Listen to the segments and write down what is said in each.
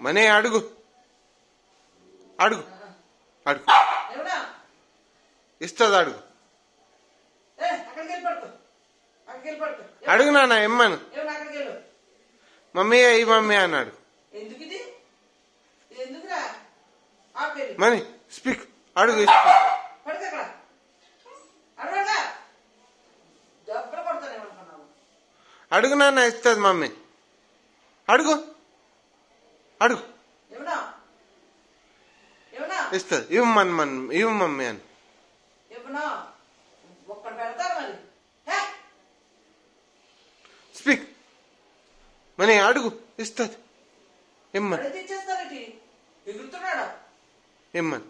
Money అడుగు అడుగు అడుగు ఇస్తుంది అడుగు అడుగు నాన్న ఎమ్మను మమ్మీ అయ్యి మమ్మీ అన్నాడు మనీ స్పీక్ అడుగు అడుగు నాన్న ఇస్తుంది మమ్మీ అడుగు అడుగు ఇస్తుంది ఇవ్వ మమ్మీ అని స్పీక్ మనీ అడుగు ఇస్తుంది ఇమ్మని ఇమ్మని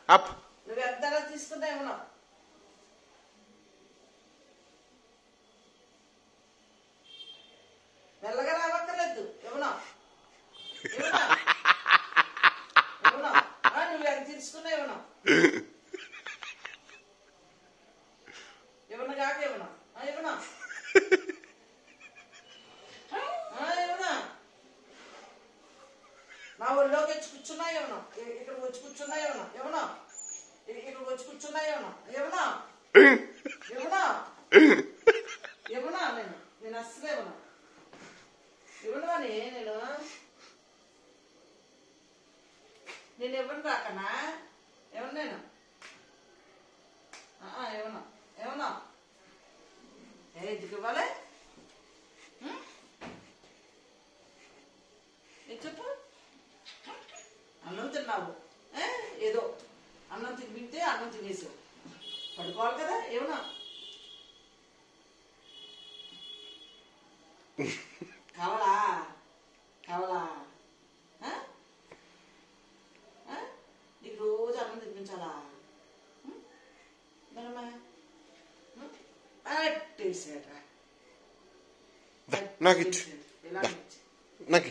అప్ తీసుకుంటా మెల్లగా రావక్కర్లేదు ఏమన్నా నువ్వు ఎంత తీసుకున్నా ఏమన్నా ఏమన్నా కాక ఏమన్నా ఏమన్నా ఏమన్నా నా ఒళ్ళోకి వచ్చి కూర్చున్నా ఏమన్నా ఇక్కడికి వచ్చి కూర్చున్నా ఏమన్నా ఏమన్నా ఇక్కడికి వచ్చి కూర్చున్నా ఏమన్నా ఏమన్నా ఏమన్నా ఏమన్నా నేను అస్సలు ఏమన్నా ఇవ్వను నేను ఇవ్వను రాకనా ఏమన్నా నేను ఏమన్నా ఏమన్నా ఎందుకు ఇవ్వాలి చెప్పు అన్నం తిన్నావు ఏదో అన్నం తినిపితే అన్నం తినేసావు పడుకోవాలి కదా ఏమన్నా కావాలా కావాలా నీకు రోజు అన్నం తినిపించాలా నాకు ఇచ్చు నాకు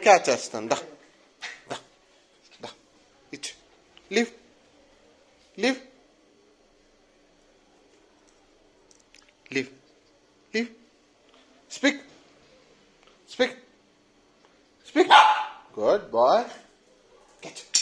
క్యాచ్ చేస్తాను దా దా ఇచ్చు leave leave leave leave speak Speak. Speak. Good boy. Catch.